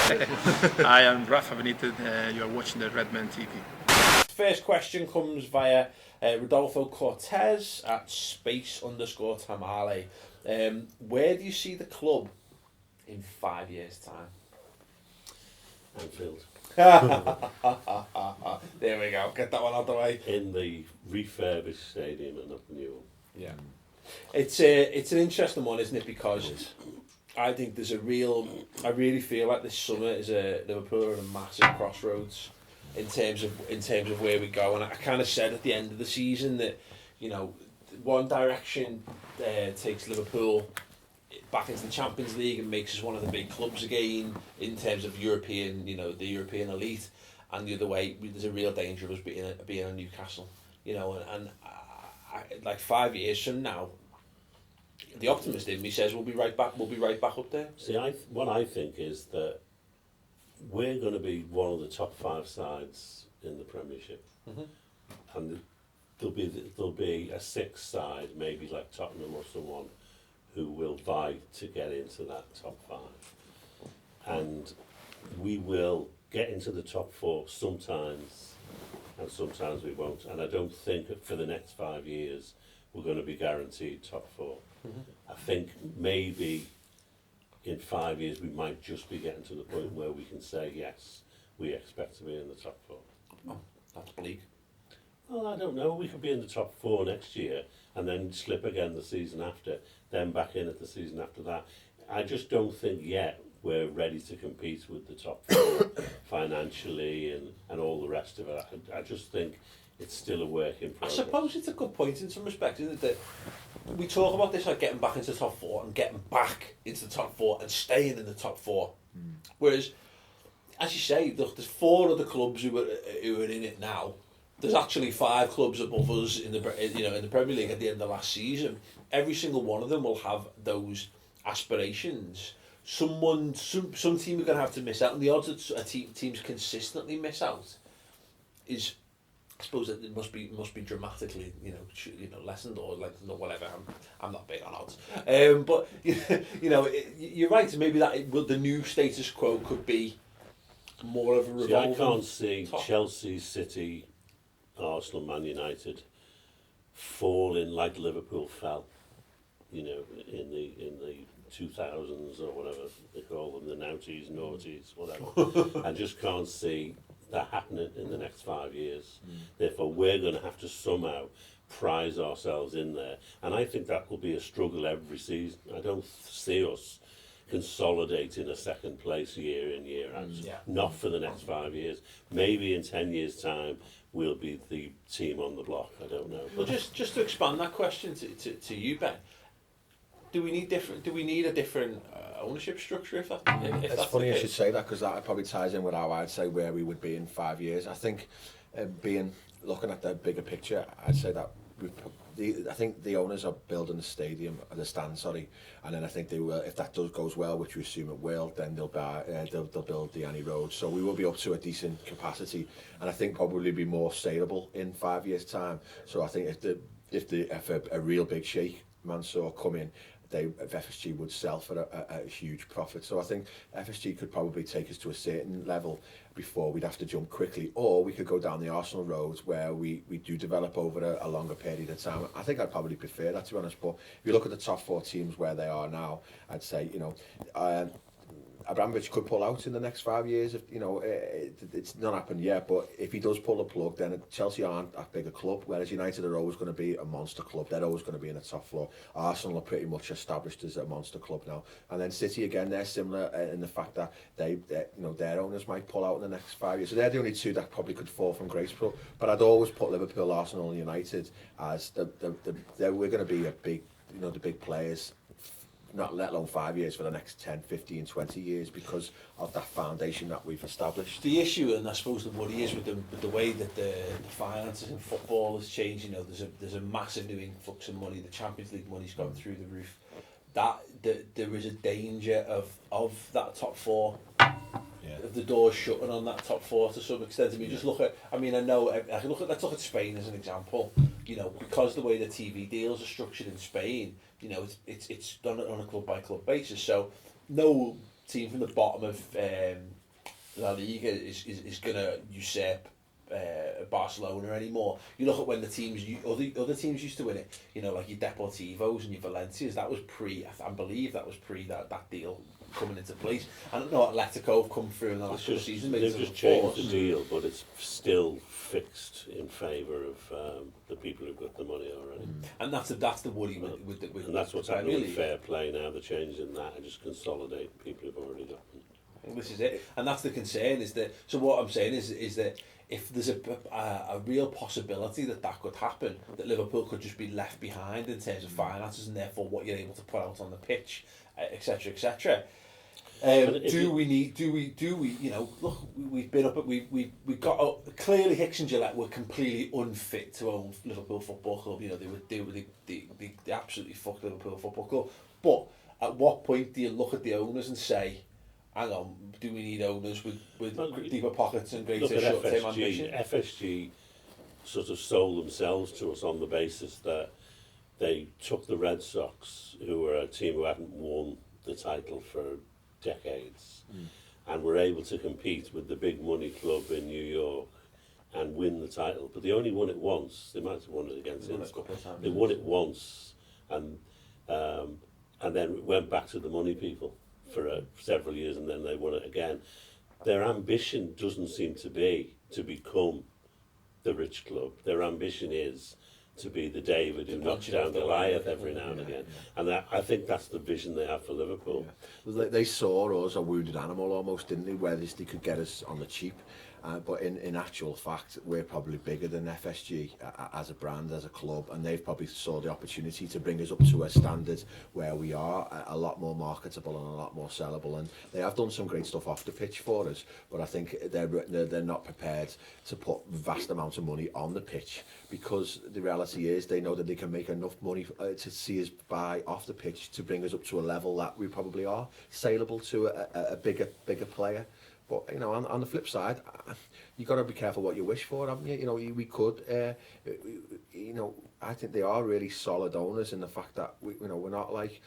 I am Rafa Benitez. You are watching the Redmen TV. First question comes via Rodolfo Cortez at space_tamale. Where do you see the club in 5 years' time? Anfield. There we go. Get that one out of the way. In the refurbished stadium and not the new one. Yeah. It's an interesting one, isn't it? Because I think there's I really feel like this summer is Liverpool are at a massive crossroads in terms of where we go. And I kind of said at the end of the season that, you know, one direction takes Liverpool back into the Champions League and makes us one of the big clubs again in terms of European, you know, the European elite, and the other way there's a real danger of us being a Newcastle, you know, and I, like 5 years from now, the optimist in me says we'll be right back up there. See, what I think is that we're going to be one of the top 5 sides in the Premiership, and there'll be a 6th side, maybe like Tottenham or someone, who will vie to get into that top 5, and we will get into the top 4 sometimes, and sometimes we won't. And I don't think that for the next 5 years we're going to be guaranteed top 4. I think maybe in 5 years we might just be getting to the point where we can say yes, we expect to be in the top 4. Oh, that's bleak. Well, I don't know. We could be in the top 4 next year and then slip again the season after, then back in at the season after that. I just don't think yet we're ready to compete with the top 4 financially and all the rest of it. I just think it's still a work in progress. I suppose it's a good point in some respects, isn't it? That we talk about this like getting back into the top 4 and getting back into the top 4 and staying in the top 4. Whereas, as you say, look, there's 4 other clubs who are in it now. There's actually 5 clubs above us in the Premier League at the end of last season. Every single one of them will have those aspirations. Some team are going to have to miss out, and the odds that teams consistently miss out is, I suppose, that it must be dramatically, lessened or like whatever. I'm not big on odds, but you know, you're right. Maybe the new status quo could be more of a revolving. I can't see Chelsea, City, Arsenal, Man United falling like Liverpool fell, in the 2000s or whatever they call them, the noughties, noughties, whatever. I just can't see that happening in the next 5 years. Therefore, we're going to have to somehow prize ourselves in there, and I think that will be a struggle every season. I don't see us consolidating a second place year in, year out. Not for the next 5 years. Maybe in 10 years' time we'll be the team on the block. I don't know. Well, just to expand that question to you, Ben, do we need a different ownership structure? If it's that's funny you should say that, because that probably ties in with how I'd say where we would be in 5 years. I think looking at the bigger picture, I'd say that I think the owners are building the stand, and then I think they will, if that goes well, which we assume it will, then they'll build the Annie Road. So we will be up to a decent capacity, and I think probably be more saleable in 5 years' time. So I think if a real big sheikh Mansour come in, if FSG would sell for a huge profit. So I think FSG could probably take us to a certain level before we'd have to jump quickly, or we could go down the Arsenal road where we do develop over a longer period of time. I think I'd probably prefer that, to be honest. But if you look at the top 4 teams where they are now, I'd say, Abramovich could pull out in the next 5 years. If it's not happened yet, but if he does pull the plug, then Chelsea aren't that big a club, whereas United are always going to be a monster club. They're always going to be in the top 4. Arsenal are pretty much established as a monster club now, and then City again, they're similar in the fact that their owners might pull out in the next 5 years. So they're the only 2 that probably could fall from grace. But I'd always put Liverpool, Arsenal, and United as we're going to be a big, the big players. Not let alone 5 years, for the next 10, 15, 20 years, because of that foundation that we've established. The issue, and I suppose the worry, is with the way that the finances in football has changed. There's a massive new influx of money. The Champions League money's gone through the roof. There is a danger of that top 4. Of the doors shutting on that top 4 to some extent. I mean, just look at. I mean, let's look at Spain as an example. Because the way the TV deals are structured in Spain, it's done on a club by club basis. So no team from the bottom of La Liga is going to usurp Barcelona anymore. You look at when the teams, other teams used to win it, you know, like your Deportivos and your Valencias, that was I believe that was pre that deal coming into place. I don't know, Atletico have come through in the last couple of seasons. They've just changed the deal, but it's still fixed in favour of the people who've got the money already. And that's the worry with and that's what's happening with fair play now. They're changing that and just consolidating people who've already got them. This is it, and that's the concern. Is that so? What I'm saying is that if there's a real possibility that could happen, that Liverpool could just be left behind in terms of finances and therefore what you're able to put out on the pitch, etc., etc. Do we, you know, look, we've been up at, we've got, clearly Hicks and Gillette were completely unfit to own Liverpool Football Club, you know, they absolutely fucked Liverpool Football Club, but at what point do you look at the owners and say, hang on, do we need owners with deeper pockets and greater short-term ambition? FSG sort of sold themselves to us on the basis that they took the Red Sox, who were a team who hadn't won the title for decades, and were able to compete with the big money club in New York and win the title. But they only won it once. They might have won it against Inter. They won it once, and then went back to the money people for several years, and then they won it again. Their ambition doesn't seem to be to become the rich club. Their ambition is to be the David who knocks down Goliath every now and again. And I think that's the vision they have for Liverpool. Yeah. They saw us a wounded animal almost, didn't they, where they could get us on the cheap. But in actual fact, we're probably bigger than FSG as a brand, as a club, and they've probably saw the opportunity to bring us up to a standard where we are a lot more marketable and a lot more sellable. And they have done some great stuff off the pitch for us, but I think they're not prepared to put vast amounts of money on the pitch, because the reality is they know that they can make enough money to see us buy off the pitch to bring us up to a level that we probably are saleable to a bigger player. But, you know, on the flip side, you got to be careful what you wish for, haven't you? You know, we could, you know, I think they are really solid owners in the fact that, we're not like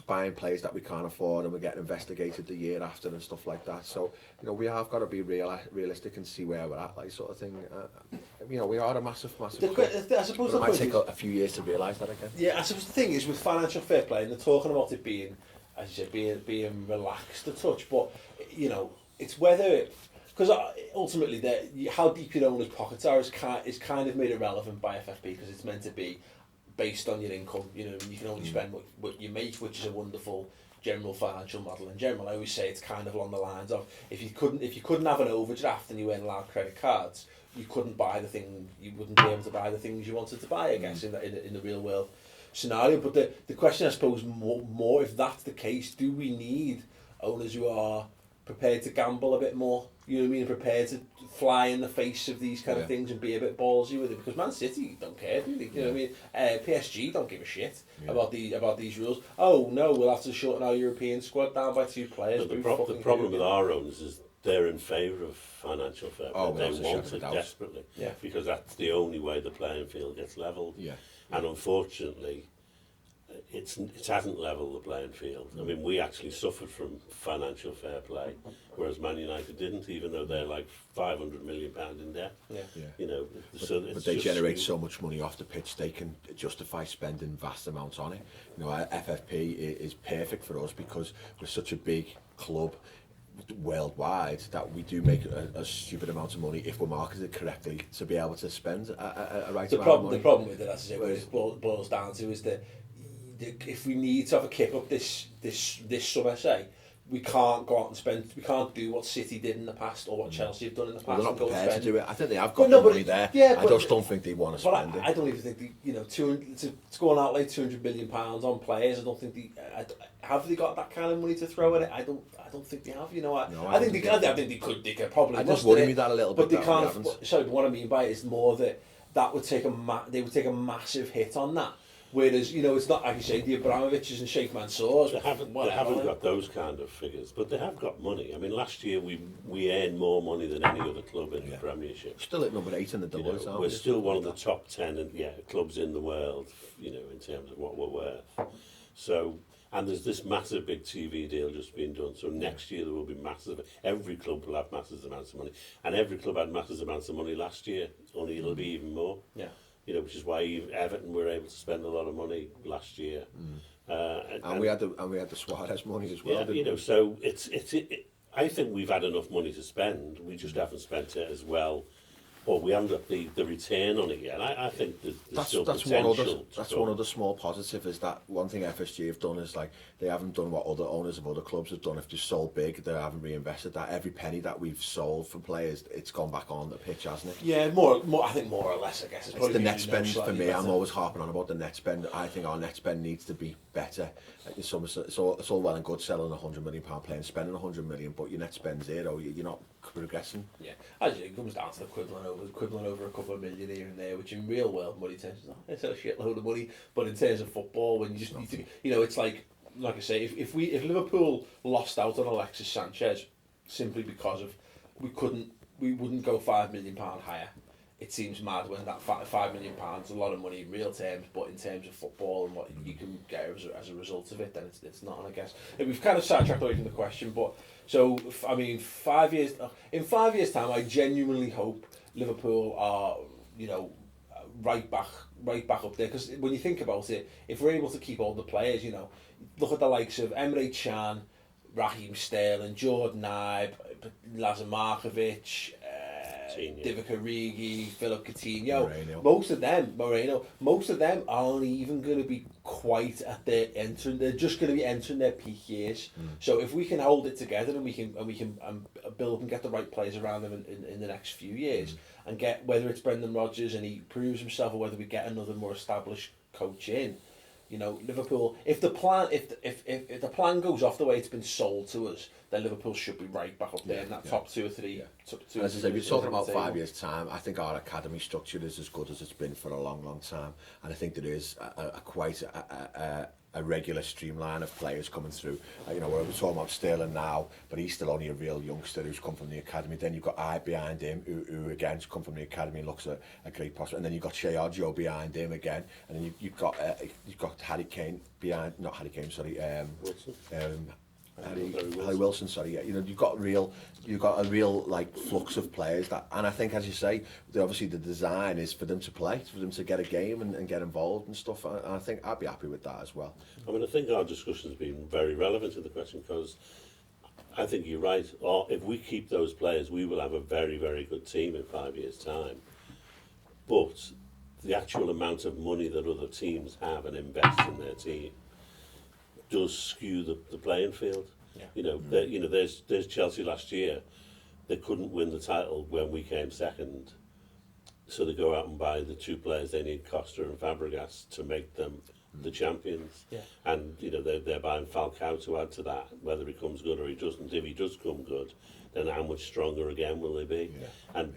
buying players that we can't afford and we're getting investigated the year after and stuff like that. So, you know, we have got to be realistic and see where we're at, like sort of thing. You know, we are a massive club. I suppose it might take a few years to realise that again. Yeah, I suppose the thing is with financial fair play, and they're talking about it being, as you said, being relaxed a touch, but, you know, it's whether, because ultimately how deep your owner's pockets are is kind of made irrelevant by FFP, because it's meant to be based on your income. You know, you can only spend what you make, which is a wonderful general financial model. In general, I always say it's kind of along the lines of if you couldn't have an overdraft and you weren't allowed credit cards, you wouldn't be able to buy the things you wanted to buy, I guess, in the real world scenario. But the question, I suppose, more if that's the case, do we need owners who are prepared to gamble a bit more, you know what I mean, prepared to fly in the face of these kind of things and be a bit ballsy with it? Because Man City don't care, do they? You know what I mean? PSG don't give a shit about these rules. Oh no, we'll have to shorten our European squad down by 2 players. The problem with our owners is they're in favour of financial fair play. They want it desperately, because that's the only way the playing field gets levelled. And unfortunately, it hasn't levelled the playing field. I mean, we actually suffered from financial fair play, whereas Man United didn't, even though they're like £500 million in debt. You know, but they generate so much money off the pitch, they can justify spending vast amounts on it. You know, FFP is perfect for us because we're such a big club worldwide that we do make a stupid amount of money if we're marketed correctly to be able to spend a right amount of money. The problem with it, as I say, what it boils down to is that if we need to have a kick up this summer, say, we can't go out and spend. We can't do what City did in the past or what Chelsea have done in the past. Well, they're not prepared to do it. I think they have got the money there. Yeah, I just don't think they want to spend it. I don't even think to go and outlay £200 million on players. I don't think have they got that kind of money to throw at it. I don't think they have. You know, I think they could. They could probably. I just worry me that a little bit. But they can't. Sorry, what I mean by it is more that would take they would take a massive hit on that. Whereas, you know, it's not like you say the Abramoviches and Sheikh Mansours. They haven't got those kind of figures, but they have got money. I mean, last year we earned more money than any other club in the Premiership. Still at number 8 in the Deloitte, aren't we? We're still one of the top 10 clubs in the world, you know, in terms of what we're worth. So, And there's this massive big TV deal just being done. So next year there will be massive. Every club will have massive amounts of money, and every club had massive amounts of money last year. Only it'll be even more. Yeah. You know, which is why even Everton were able to spend a lot of money last year. And we had the Suarez money as well. Yeah, you know, so I think we've had enough money to spend. We just haven't spent it as well, or we haven't got the return on it yet. And I think there's still potential. That's one of the small positives, is that one thing FSG have done is, like, they haven't done what other owners of other clubs have done. If they've sold big, they haven't reinvested that. Every penny that we've sold for players, it's gone back on the pitch, hasn't it? Yeah, more. I think more or less. I guess it's the net spend for me. I'm always harping on about the net spend. I think our net spend needs to be better. It's all well and good selling £100 million player and spending £100 million, but your net spend zero. You're not progressing. Yeah, actually, it comes down to the equivalent over a couple of million here and there, which in real world money terms it's a shitload of money. But in terms of football, when you just need to, you know, it's like I say, if Liverpool lost out on Alexis Sanchez simply because of we wouldn't go £5 million higher. It seems mad when that £5 million is a lot of money in real terms, but in terms of football and what you can get as a result of it, then it's not. And I guess we've kind of sidetracked away from the question, but so I mean, 5 years in 5 years' time, I genuinely hope Liverpool are, you know, right back up there, because when you think about it, if we're able to keep all the players, you know, look at the likes of Emre Can, Raheem Sterling, Jordan Ibe, Lazar Markovic, Divock Origi, Philip Coutinho, Moreno. Most of them aren't even going to be quite at their entering. They're just going to be entering their peak years. So if we can hold it together and we can build up and get the right players around them in the next few years, and get, whether it's Brendan Rodgers and he proves himself, or whether we get another more established coach in, you know, Liverpool. If the plan goes off the way it's been sold to us, then Liverpool should be right back up there in that top 2 or 3. Yeah. As I say, we're talking about 5 years' time. I think our academy structure is as good as it's been for a long, long time, and I think there is quite a regular streamline of players coming through. You know, we're talking about Sterling now, but he's still only a real youngster who's come from the academy. Then you've got Ibe behind him, who again has come from the academy and looks a great prospect. And then you've got Shea Ojo behind him again, and then you've got Harry Kane behind, not Harry Kane, sorry, Wilson. Harry Wilson, sorry. Yeah, you know, you've got a real like flux of players that, and I think, as you say, obviously the design is for them to play, for them to get a game and get involved and stuff. And I think I'd be happy with that as well. I mean, I think our discussion's been very relevant to the question, because I think you're right. Or if we keep those players, we will have a very, very good team in 5 years' time. But the actual amount of money that other teams have and invest in their team does skew the playing field. Yeah. You know, there's Chelsea last year. They couldn't win the title when we came second, so they go out and buy the 2 players they need, Costa and Fabregas, to make them the champions. Yeah. And you know, they're buying Falcao to add to that. Whether he comes good or he doesn't, if he does come good, then how much stronger again will they be? Yeah. And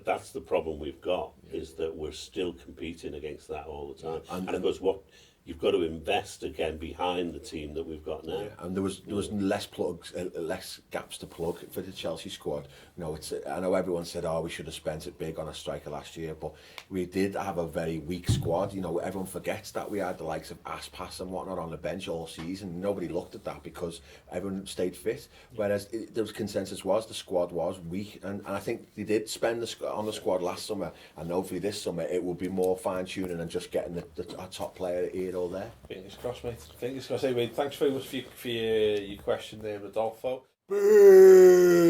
that's the problem we've got, is that we're still competing against that all the time. And of course, what you've got to invest again behind the team that we've got now. Yeah, and there was less plugs, less gaps to plug for the Chelsea squad. You know, I know everyone said, "Oh, we should have spent it big on a striker last year," but we did have a very weak squad. You know, everyone forgets that we had the likes of Aspas and whatnot on the bench all season. Nobody looked at that because everyone stayed fit. Whereas the consensus was the squad was weak, and I think they did spend on the squad last summer, and hopefully this summer it will be more fine tuning and just getting our top player here or there. Fingers crossed, mate. Fingers crossed. Anyway, thanks very much for your question there, Rodolfo. Boo!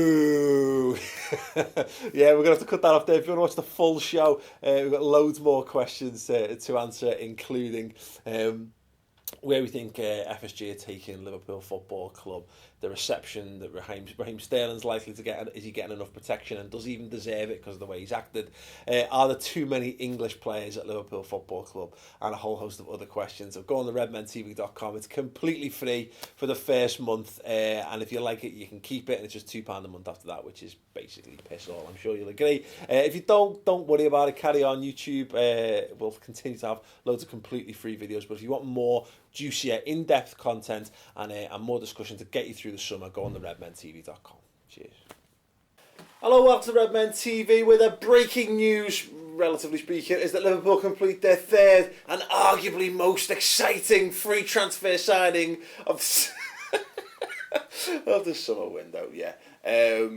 Yeah, we're going to have to cut that off there. If you want to watch the full show, we've got loads more questions to answer, including where we think FSG are taking Liverpool Football Club, the reception that Raheem Sterling's likely to get, is he getting enough protection and does he even deserve it because of the way he's acted? Are there too many English players at Liverpool Football Club? And a whole host of other questions. So go on to redmentv.com. It's completely free for the first month, and if you like it, you can keep it, and it's just £2 a month after that, which is basically piss all. I'm sure you'll agree. If you don't worry about it, carry on. YouTube will continue to have loads of completely free videos, but if you want more juicier, in-depth content and more discussion to get you through the summer, go on to redmentv.com. Cheers. Hello, welcome to Redmen TV with a breaking news relatively speaking, is that Liverpool complete their third and arguably most exciting free transfer signing of of the summer window. Yeah.